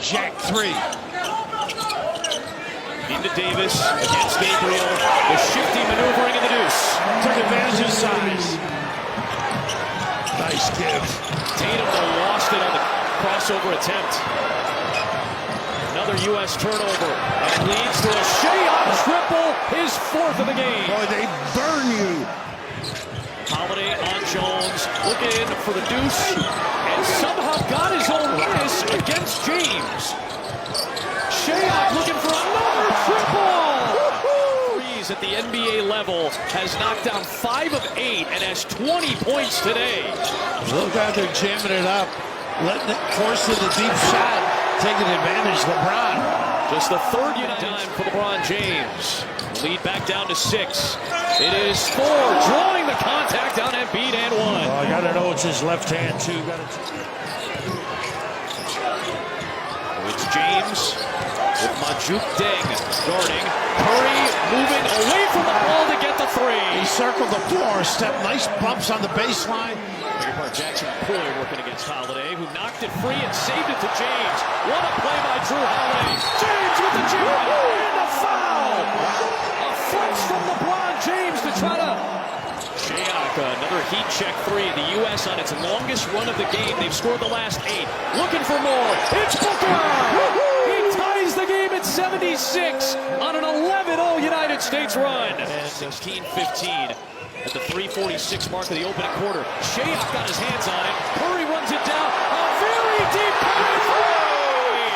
jack three. Into Davis, against Gabriel. The shifty maneuvering in the deuce. Took advantage of size. Nice give. Tatum though lost it on the crossover attempt. Another U.S. turnover. And leads to a Shea triple, his fourth of the game. Boy, they burn you. Holiday on Jones, looking for the deuce, and somehow got his own miss against James. Shea looking for another triple! Threes at the NBA level, has knocked down 5 of 8 and has 20 points today. Look how they're jamming it up, letting it force the deep shot, taking advantage of LeBron. Just the third time for LeBron James. Lead back down to 6. It is 4, drawing the contact on Embiid and 1. Oh, I gotta know it's his left hand too. It's James with Majuk Deng guarding. Curry moving away from the ball to get the 3. He circled the floor, stepped nice bumps on the baseline. Jackson Puller working against Holiday, who knocked it free and saved it to James. What a play by Drew Holiday. James with the jam and a foul. A flex from LeBron James to try to. Shayok, another heat check 3. The U.S. on its longest run of the game. They've scored the last 8. Looking for more. It's Booker. He ties the game at 76 on an 11-0 United States run. And 16-15. At the 3:46 mark of the opening quarter. Shea got his hands on it. Curry runs it down. A very deep Curry three!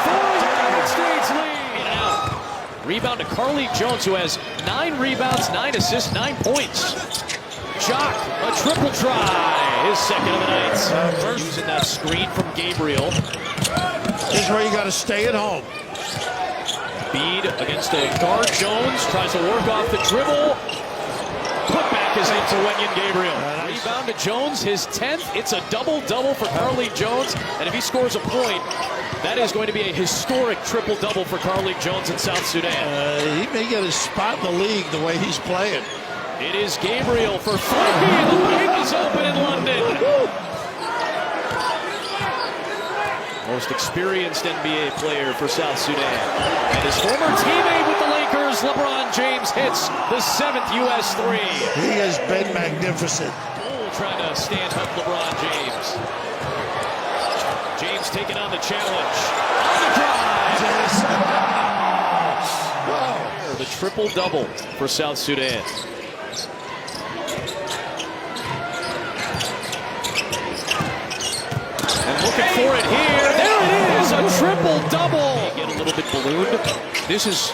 For the United States lead. In and out. Rebound to Carly Jones, who has 9 rebounds, 9 assists, 9 points. Jock, a triple try. His second of the night. Using that screen from Gabriel. This is where you got to stay at home. Bede against a guard. Jones tries to work off the dribble. Putback is in for Wenyen Gabriel. Rebound to Jones, his 10th. It's a double-double for Carly Jones. And if he scores a point, that is going to be a historic triple-double for Carly Jones in South Sudan. He may get a spot in the league the way he's playing. It is Gabriel for 3. The lane is open in London. Most experienced NBA player for South Sudan. And his former teammate with the Lakers, LeBron James, hits the 7th U.S. 3. He has been magnificent. Bull trying to stand up LeBron James. James taking on the challenge. On the drive. The triple-double for South Sudan. And looking for it here. There it is, a triple-double. Get a little bit ballooned. This is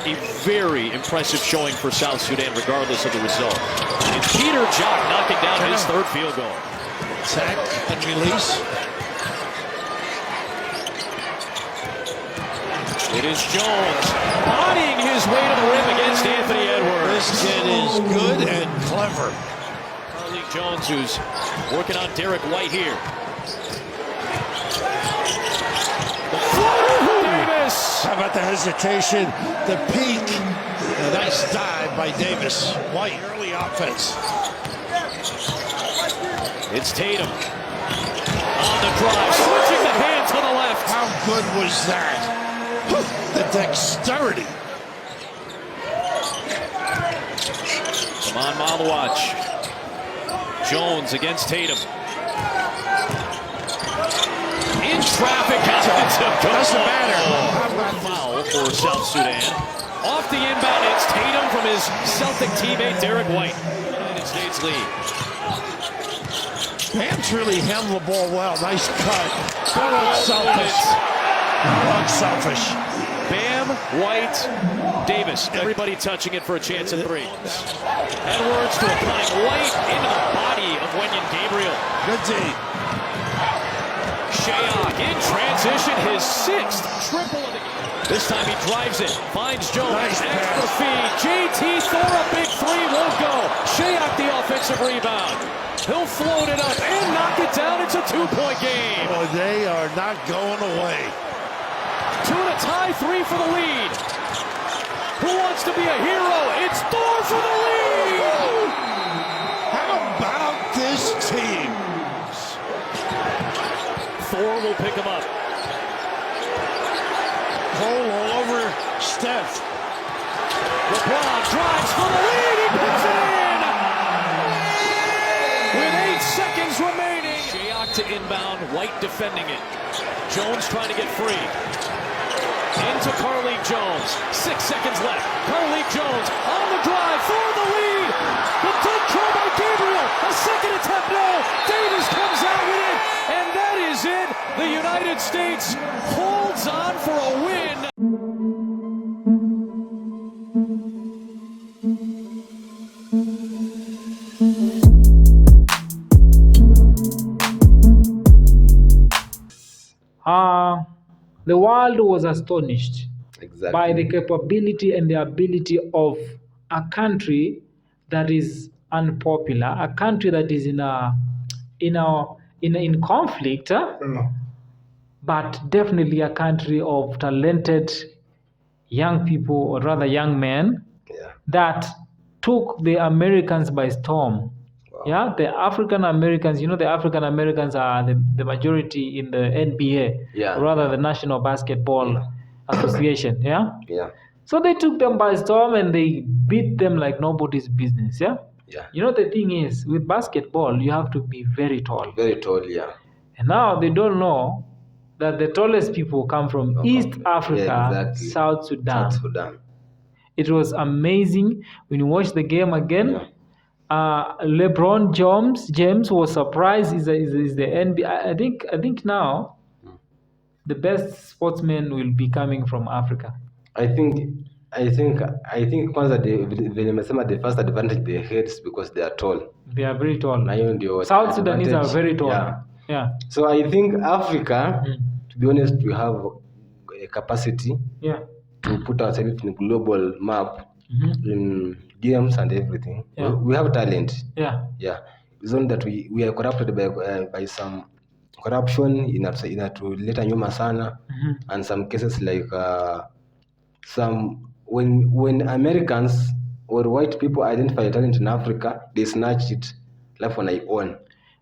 a very impressive showing for South Sudan, regardless of the result. It's Peter Jock knocking down his 3rd field goal. Attack and release. It is Jones bodying his way to the rim against Anthony Edwards. This kid is good and clever. Carly Jones, who's working on Derek White here. Davis. How about the hesitation, the peak? A nice dive by Davis. White, early offense. It's Tatum. On the drive, switching the hand to the left. How good was that? The dexterity. Come on, Malawatch. Jones against Tatum. In traffic, Doesn't matter. Foul for South Sudan. Off the inbound, it's Tatum from his Celtic teammate Derek White. United States lead. Bam's really handled the ball well. Nice cut. But unselfish. Unselfish. Bam, White, Davis. Everybody touching it for a chance at 3. Edwards to applying White into the body of Wenyen Gabriel. Good D. Shayok in transition, his 6th triple of the game. This time he drives it, finds Jones, nice extra feed. JT Thor, a big 3, won't go. Shayok the offensive rebound. He'll float it up and knock it down. It's a 2-point game. Oh, they are not going away. 2 to tie, 3 for the lead. Who wants to be a hero? It's Thor for the lead. How about this team? Moore will pick him up. Hole all over Steph. LeBron drives for the lead. He puts it in. With 8 seconds remaining. Shayok to inbound. White defending it. Jones trying to get free. Into Carly Jones. 6 seconds left. Carly Jones on the drive for the lead. The dunk try by Gabriel. A second attempt. No. Davis comes out with it. And that is it. The United States holds on for a win. The world was astonished Exactly. by the capability and the ability of a country that is unpopular, a country that is in conflict, but definitely a country of talented young people, or rather young men, that took the Americans by storm. Wow. Yeah, the African Americans, the African Americans are the majority in the NBA, or rather the National Basketball Association. Yeah. So they took them by storm and they beat them like nobody's business. Yeah. The thing is, with basketball, you have to be very tall. Very tall, yeah. And now they don't know that the tallest people come from East Africa, South Sudan. It was amazing when you watch the game again. LeBron James was surprised. Is the NBA? I think now the best sportsmen will be coming from Africa. I think kwanza the first advantage they had is because they are tall. They are very tall. South Sudanese are very tall. Yeah. So I think Africa, to be honest, we have a capacity to put ourselves in a global map in games and everything. We have talent. It's only that we are corrupted by some corruption inatuleta nyuma sana, and some cases like when Americans or white people identify talent in Africa, they snatch it left on their own.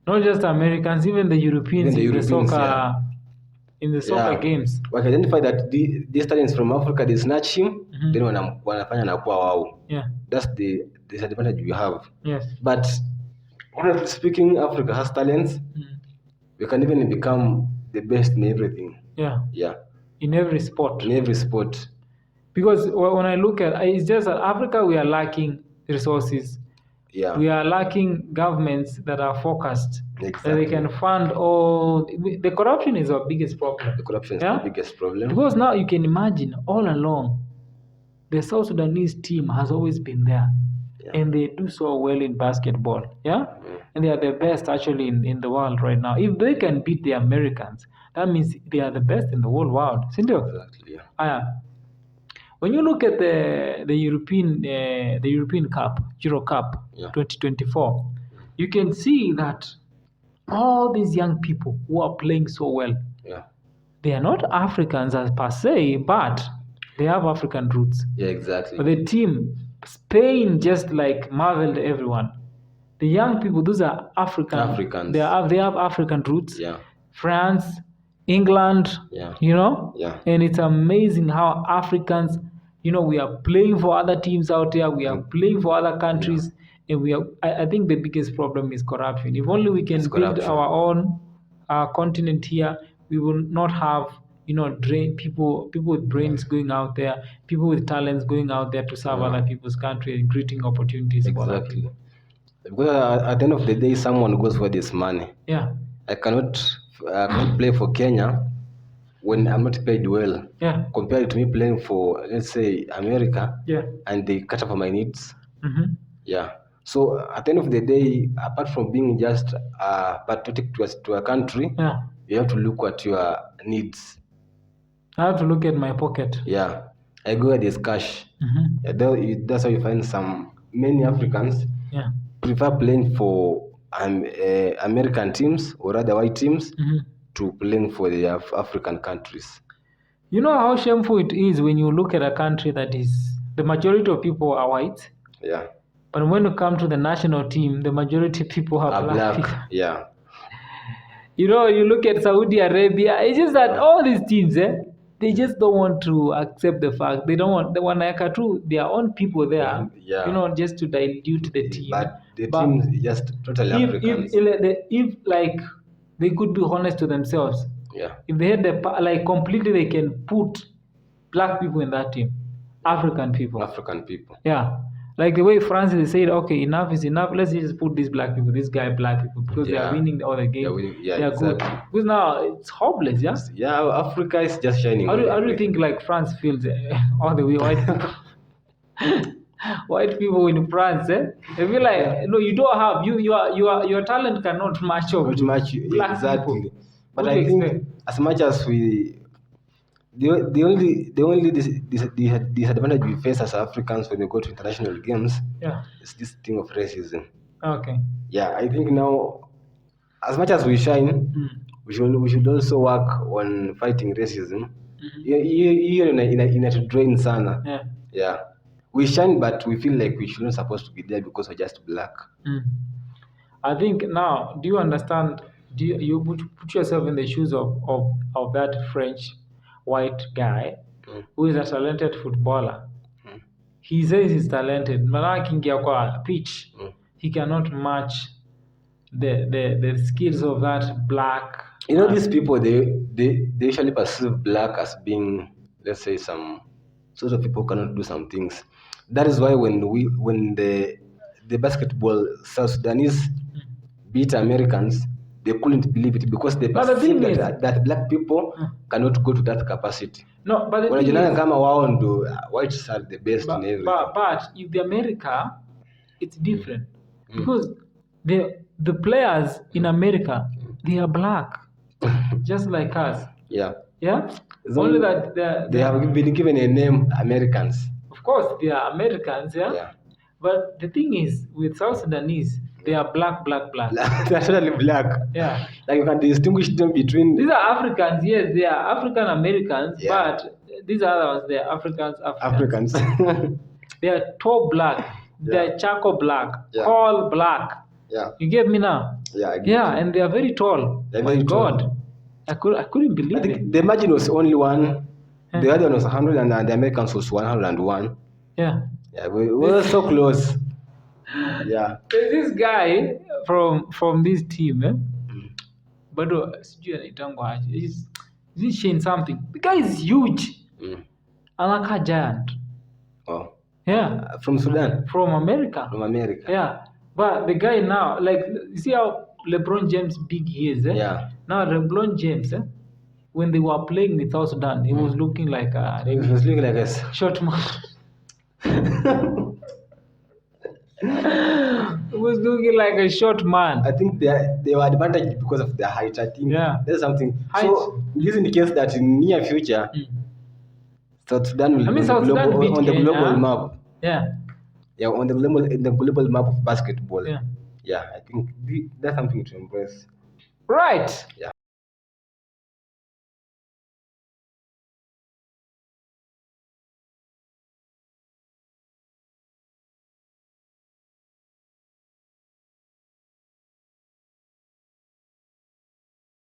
Not just Americans, even the Europeans, in the soccer games. We identify that these talents from Africa, they snatch him, then wanafanya na kuwa wao. That's the disadvantage we have. But honestly speaking, Africa has talents. We can even become the best in everything. In every sport. Because when I look at it's just that Africa, we are lacking resources. We are lacking governments that are focused. That they can fund all. The corruption is our biggest problem. The corruption is the biggest problem. Because now you can imagine all along, the South Sudanese team has always been there. And they do so well in basketball. And they are the best actually in the world right now. If they can beat the Americans, that means they are the best in the whole world. Exactly. When you look at the European Cup, Euro Cup 2024, you can see that all these young people who are playing so well, they are not Africans as per se, but they have African roots. Exactly. The team, Spain, just like marveled everyone. The young people, those are Africans. They have African roots. France, England, and it's amazing how Africans, we are playing for other teams out there. We are playing for other countries, and I think the biggest problem is corruption. If only we can build our own continent here, we will not have people with brains going out there, people with talents going out there to serve other people's country and creating opportunities for other people. Because at the end of the day, someone goes for this money. I cannot play for Kenya when I'm not paid well. Compared to me playing for, let's say, America, and they cut off my needs. So at the end of the day, apart from being just patriotic to a country, you have to look at your needs. I have to look at my pocket. I go where there's cash. That's how you find many Africans prefer playing for American teams or other white teams to playing for the African countries. You know how shameful it is when you look at a country that is, the majority of people are white. But when you come to the national team, the majority of people are black. You know, you look at Saudi Arabia. It's just that all these teams, they just don't want to accept the fact. They don't want. They want to their own people there. Yeah. You know, just to dilute the team. But the team is just totally Africans. If like they could be honest to themselves. Yeah. If they had the completely, they can put black people in that team, African people. Yeah, like the way France they said, okay, enough is enough. Let's just put these black people, this guy black people, because they are winning all the games. They are good. Because now it's hopeless. Yeah. Yeah, Africa is just shining. How do you think like France feels all the way white people? White people in France, they feel like no, you don't have your talent cannot match up. Not much black exactly. people. But I think as much as the only disadvantage we face as Africans when we go to international games is this thing of racism. Okay. Yeah, I think now as much as we shine, we should also work on fighting racism. In a drain sana. Yeah. We shine, but we feel like we shouldn't supposed to be there because we're just black. I think now, do you understand? Do you put yourself in the shoes of that French white guy who is a talented footballer? He says he's talented. Manakingia kwa pitch, he cannot match the skills of that black. You know, these people they usually perceive black as being, let's say, some sort of people who cannot do some things. That is why when the basketball South Sudanese beat Americans, they couldn't believe it because they perceive that black people cannot go to that capacity. No, but the thing is, whites are the best in everything. But if the America, it's different because the players in America, they are black, just like us. Yeah. Yeah. Only that they have been given a name, Americans. Of course, they are Americans. Yeah. But the thing is, with South Sudanese, they are black. They're totally black. Yeah. Like you can distinguish them between. These are Africans. Yes, they are African Americans. Yeah. But these other ones, they are Africans. They are tall black. They are charcoal black. Tall black. Yeah. You get me now? Yeah. I get you. And they are very tall. My God. I couldn't believe it. I think the margin was only one. The other one was 100 and the Americans was 101. Yeah. Yeah, we were so close. Yeah. There's this guy from this team, but he's saying something. The guy is huge. Like a giant. Oh. Yeah. From Sudan? From America. Yeah. But the guy now, like, you see how LeBron James big he is? Yeah. Now LeBron James, when they were playing with South Sudan, he was looking like a short man. He was looking like a short man. I think they were advantaged because of their height. I think there's something. Height. So this indicates that in near future, South Sudan will be on the global map. Yeah. Yeah, on the global map of basketball. Yeah. I think that's something to embrace. Right. Yeah.